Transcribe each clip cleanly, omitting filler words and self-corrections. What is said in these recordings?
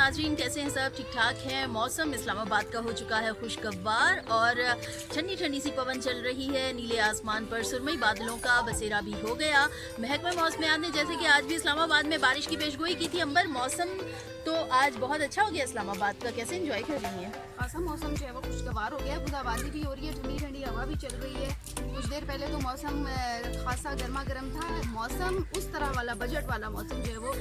नाज़रीन, कैसे हैं सब? ठीक ठाक हैं। मौसम इस्लामाबाद का हो चुका है खुशगवार और ठंडी ठंडी सी पवन चल रही है। नीले आसमान पर सुरमई बादलों का बसेरा भी हो गया। महकमा मौसमियात ने जैसे कि आज भी इस्लामाबाद में बारिश की पेशगोई की थी। अंबर, मौसम तो आज बहुत अच्छा हो गया इस्लामाबाद का, कैसे एंजॉय कर रही हैं? ऐसा मौसम जो है वो खुशगवार हो गया, बूंदाबांदी भी हो रही है, ठंडी ठंडी हवा भी चल रही है। कुछ देर पहले तो मौसम खासा गर्मा गर्म था। मौसम उस तरह वाला बजट वाला मौसम जो है वो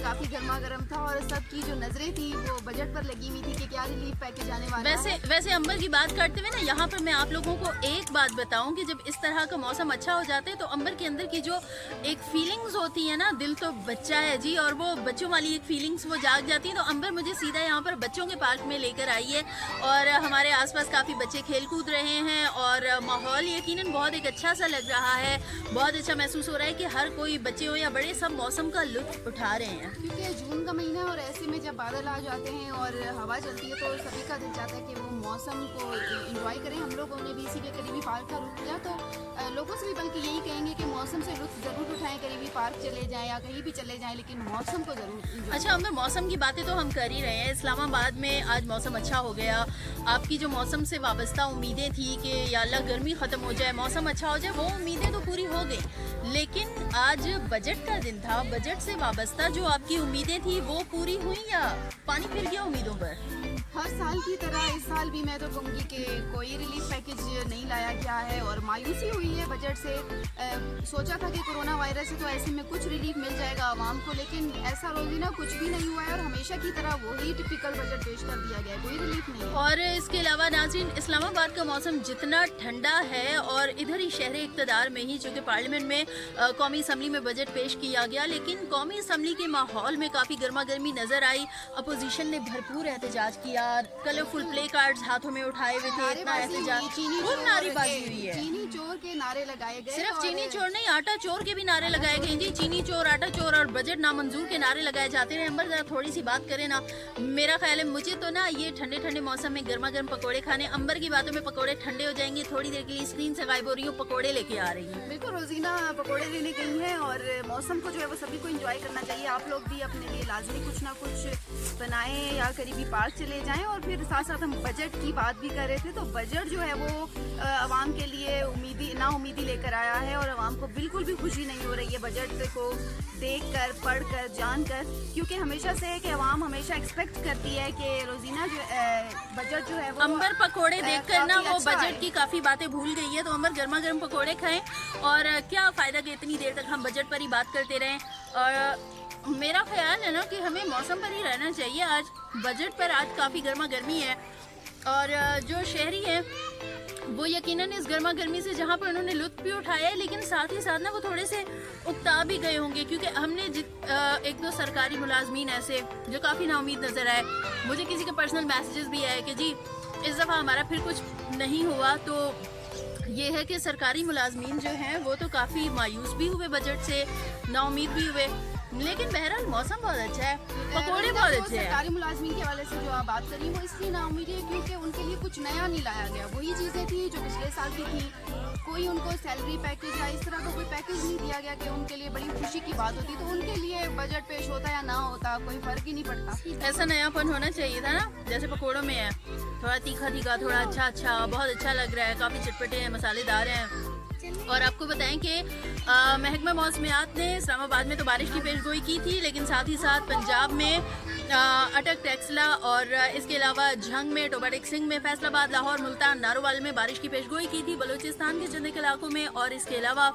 काफ़ी गर्मा गर्म था और सबकी जो नज़रें थी वो बजट पर लगी हुई थी कि क्या रिलीफ पैकेज आने वाला है। वैसे अंबर की बात करते हुए ना, यहाँ पर मैं आप लोगों को एक बात बताऊं कि जब इस तरह का मौसम अच्छा हो जाता है तो अंबर के अंदर की जो एक फीलिंग्स होती है ना, दिल तो बच्चा है जी, और वो बच्चों वाली एक फीलिंग्स वो जाग जाती है। तो अंबर मुझे सीधा यहाँ पर बच्चों के पार्क में लेकर आई है और हमारे आसपास काफ़ी बच्चे खेल कूद रहे हैं और माहौल यकीनन बहुत एक अच्छा सा लग रहा है। बहुत अच्छा महसूस हो रहा है कि हर कोई, बच्चे हो या बड़े, सब मौसम का लुत्फ उठा रहे हैं। क्योंकि जून का महीना है और ऐसे में जब बादल आ जाते हैं और हवा चलती है तो सभी का दिल चाहता है कि वो मौसम को एंजॉय करें। हम लोगों ने भी इसीलिए करीबी पार्क का रुख किया, तो लोगों से भी बल्कि यही कहेंगे कि मौसम से लुत्फ ज़रूर उठाएं, करीबी पार्क चले जाएं या कहीं भी चले जाएं, लेकिन मौसम को ज़रूर। अच्छा अंबर, मौसम की बातें तो हम कर ही रहे हैं। इस्लामाबाद में आज मौसम अच्छा हो गया। आपकी जो मौसम से वाबस्ता उम्मीदें थी कि या अल्लाह गर्मी ख़त्म हो जाए, मौसम अच्छा हो जाए, वो उम्मीदें तो पूरी हो गई। लेकिन आज बजट का दिन था। बजट से वाबस्ता जो आपकी उम्मीदें थी वो पूरी हुई या पानी फिर गया उम्मीदों पर? हर साल की तरह इस साल भी मैं तो कहूँगी कि कोई रिलीफ पैकेज नहीं लाया गया है और मायूसी हुई है बजट से। सोचा था कि कोरोना वायरस से तो ऐसे में कुछ रिलीफ मिल जाएगा आवाम को, लेकिन ऐसा रोजीना कुछ भी नहीं हुआ है और हमेशा की तरह वही टिपिकल बजट पेश कर दिया गया है, कोई रिलीफ नहीं है। और इसके अलावा नाज़रीन, इस्लामाबाद का मौसम जितना ठंडा है और इधर ही शहर इक़्तिदार में ही, चूँकि पार्लियामेंट में कौमी असम्बली में बजट पेश किया गया, लेकिन कौमी असम्बली के माहौल में काफ़ी गर्मा गर्मी नज़र आई। अपोजिशन ने भरपूर एहतजाज किया, कलरफुल प्ले कार्ड्स हाथों में उठाए हुए थे, इतना एहतजाज, खूब नारेबाजी हुई है। चीनी चोर के नारे लगाए गए। सिर्फ चीनी चोर नहीं, आटा चोर के भी नारे लगाए गए जी। चीनी चोर, आटा चोर और बजट नामंजूर के नारे लगाए जाते रहे। अंबर, जरा थोड़ी सी बात करें ना। मेरा ख्याल है, मुझे तो ना ये ठंडे ठंडे मौसम में गर्मा गर्म पकौड़े खाने। अंबर की बातों में पकौड़े ठंडे हो जाएंगे, थोड़ी देर के लिए स्क्रीन से गायब हो रही हूँ, पकौड़े लेके आ रही हूँ। बिल्कुल, रोजीना पकौड़े लेने गई हैं और मौसम को जो है वो सभी को एंजॉय करना चाहिए। आप लोग भी अपने लिए लाजमी कुछ ना कुछ बनाएं या करीबी पार्क चले जाएं। और फिर साथ साथ हम बजट की बात भी कर रहे थे, तो बजट जो है वो आवाम के लिए नाउमीदी लेकर आया है और आवाम को बिल्कुल भी खुशी नहीं हो रही है बजट को देखकर, पढ़कर, जानकर, क्योंकि हमेशा से है कि आवाम हमेशा एक्सपेक्ट करती है कि रोजीना जो बजट जो है वो अंबर पकोड़े देखकर ना वो अच्छा बजट की काफी बातें भूल गई है। तो अंबर गर्मा गर्म पकोड़े खाएं और क्या फायदा कि इतनी देर तक हम बजट पर ही बात करते रहें। और मेरा ख्याल है ना कि हमें मौसम पर ही रहना चाहिए। आज बजट पर आज काफ़ी गर्मा गर्मी है और जो शहरी हैं वो यकीनन इस गर्मा गर्मी से, जहाँ पर उन्होंने लुत्फ भी उठाया है, लेकिन साथ ही साथ ना वो थोड़े से उकता भी गए होंगे, क्योंकि हमने एक दो सरकारी मुलाजमीन ऐसे जो काफ़ी नाउमीद नज़र आए। मुझे किसी के पर्सनल मैसेजेस भी आए कि जी इस दफ़ा हमारा फिर कुछ नहीं हुआ। तो ये है कि सरकारी मुलाजमीन जो हैं वो तो काफ़ी मायूस भी हुए बजट से, नाउमीद भी हुए, लेकिन बहरहाल मौसम बहुत अच्छा है, पकोड़े बहुत अच्छे हैं। सरकारी मुलाजमीन के हवाले से जो आप बात करी वो इसलिए नाउमीद है क्योंकि उनके लिए कुछ नया नहीं लाया गया। वही चीज़ें थी जो पिछले साल की थी। कोई उनको सैलरी पैकेज या इस तरह का कोई पैकेज नहीं दिया गया कि उनके लिए बड़ी खुशी की बात होती। तो उनके लिए बजट पेश होता या ना होता कोई फ़र्क ही नहीं पड़ता। ऐसा नयापन होना चाहिए था ना, जैसे पकोड़ों में है, थोड़ा तीखा तीखा, थोड़ा अच्छा, बहुत अच्छा लग रहा है, काफ़ी चटपटे हैं, मसालेदार हैं। और आपको बताएं कि महकमा मौसमियात ने इस्लामाबाद में तो बारिश की पेशगोई की थी, लेकिन साथ ही साथ पंजाब में अटक, टेक्सला और इसके अलावा झंग में, टोबाटेक सिंह में, फैसलाबाद, लाहौर, मुल्तान, नारोवाल में बारिश की पेशगोई की थी। बलूचिस्तान के चंद इलाकों में और इसके अलावा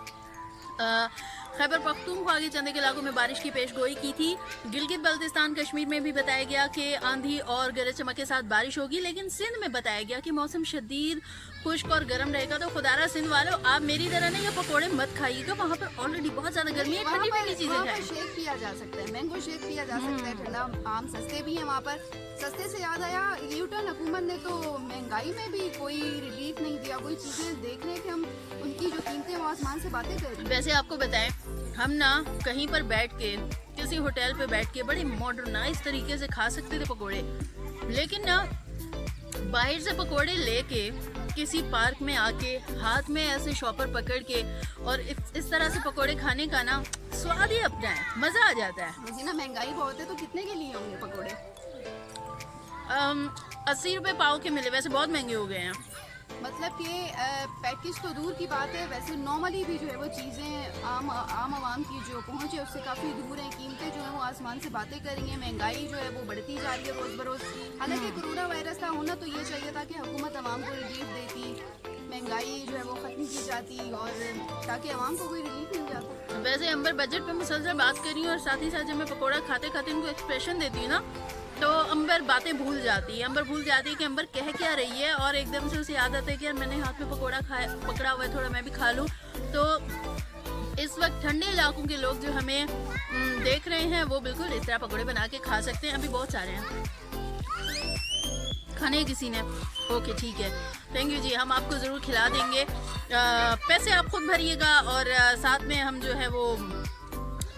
खैबर पख्तूनख्वा के चंद इलाकों में बारिश की पेशगोई की थी। गिलगित बल्तिस्तान कश्मीर में भी बताया गया कि आंधी और गरज चमक के साथ बारिश होगी, लेकिन सिंध में बताया गया कि मौसम शदीद खुश्क और गर्म रहेगा। तो खुदारा सिंध वालों, आप मेरी तरह नहीं ये पकोड़े मत खाइएगा, वहाँ पर ऑलरेडी बहुत ज़्यादा गर्मी है, ठंडी ठंडी चीज़ें खाएं। शेक पिया जा सकता है, मैंगो शेक पिया जा सकता है, ठंडा आम सस्ते भी हैं वहाँ पर। सस्ते से याद आया, न्यूटन हुकूमत ने तो महंगाई में भी कोई रिलीफ नहीं दिया। कोई चीज़ें देख रहे थे हम, उनकी जो कीमतें वो आसमान से बातें कर रही। वैसे आपको बताएं, हम ना कहीं पर बैठ के, किसी होटल पे बैठ के बड़े मॉडर्नाइज तरीके से खा सकते थे पकोड़े, लेकिन ना बाहर से पकोड़े लेके किसी पार्क में आके हाथ में ऐसे शॉपर पकड़ के और इस तरह से पकोड़े खाने का ना स्वाद ही अपना है, मज़ा आ जाता है। ना महंगाई बहुत है तो कितने के लिए होंगे पकोड़े? 80 रुपये पाव के मिले, वैसे बहुत महंगे हो गए हैं। मतलब कि पैकेज तो दूर की बात है, वैसे नॉर्मली भी जो है वो चीज़ें आम आवाम की जो पहुँच है उससे काफ़ी दूर हैं। कीमतें जो है वो आसमान से बातें करेंगे, महंगाई जो है वो बढ़ती जा रही है रोज़ बरोज़। हालांकि कोरोना वायरस का होना तो ये चाहिए था कि हुकूमत आवाम को रिलीफ देती, महंगाई जो है वो ख़त्म की जाती और ताकि आवाम को कोई रिलीफ मिल जाता। वैसे अंबर बजट पे मुसलसल बात कर रही हूँ और साथ ही साथ जब मैं पकौड़ा खाते खाते इनको एक्सप्रेशन देती हूँ ना, तो अंबर बातें भूल जाती है। अंबर भूल जाती है कि अंबर कह क्या रही है, और एकदम से उसे याद आता है कि यार मैंने हाथ में पकौड़ा खाया, पकड़ा हुआ है, थोड़ा मैं भी खा लूँ। तो इस वक्त ठंडे इलाकों के लोग जो हमें देख रहे हैं वो बिल्कुल इस तरह पकौड़े बना के खा सकते हैं। अभी बहुत सारे हैं, खाने किसी ने? ओके ठीक है, थैंक यू जी, हम आपको ज़रूर खिला देंगे। पैसे आप खुद भरिएगा और साथ में हम जो है वो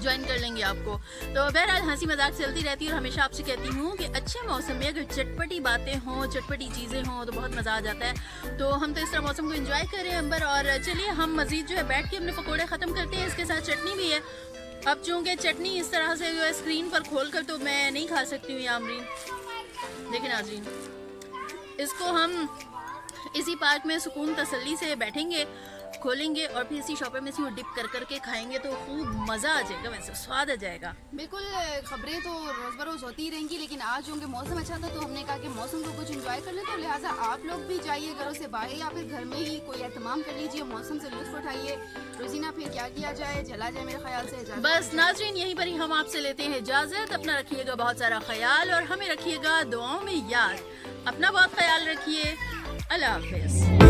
ज्वाइन कर लेंगे आपको। तो बहरहाल हंसी मजाक चलती रहती है और हमेशा आपसे कहती हूँ कि अच्छे मौसम में अगर चटपटी बातें हों, चटपटी चीज़ें हों तो बहुत मज़ा आ जाता है। तो हम तो इस तरह मौसम को एंजॉय कर रहे हैं अंबर, और चलिए हम मज़ीद जो है बैठ के अपने पकौड़े ख़त्म करते हैं। इसके साथ चटनी भी है। अब चूँकि चटनी इस तरह से जो है स्क्रीन पर खोल कर तो मैं नहीं खा सकती हूँ आमरीन, लेकिन नाज़रीन इसको हम इसी पार्क में सुकून तसल्ली से बैठेंगे, खोलेंगे और फिर इसी शॉपर में से वो डिप कर करके खाएंगे तो खूब मज़ा आ जाएगा, वैसे स्वाद आ जाएगा। बिल्कुल, खबरें तो रोज़ बरोज़ होती ही रहेंगी, लेकिन आज चूँकि मौसम अच्छा था तो हमने कहा कि मौसम को कुछ एंजॉय कर लें, तो लिहाजा आप लोग भी जाइए घरों से बाहर या फिर घर में ही कोई एहतमाम कर लीजिए, मौसम से लुत्फ़ उठाइए। रोजीना फिर क्या किया जाए, चला जाए मेरे ख्याल से। बस नाज़रीन यहीं पर ही हम आपसे लेते हैं इजाज़त। अपना रखिएगा बहुत सारा ख्याल और हमें रखिएगा दुआओं में याद। अपना बहुत ख्याल रखिए। अल्लाह हाफ़िज़।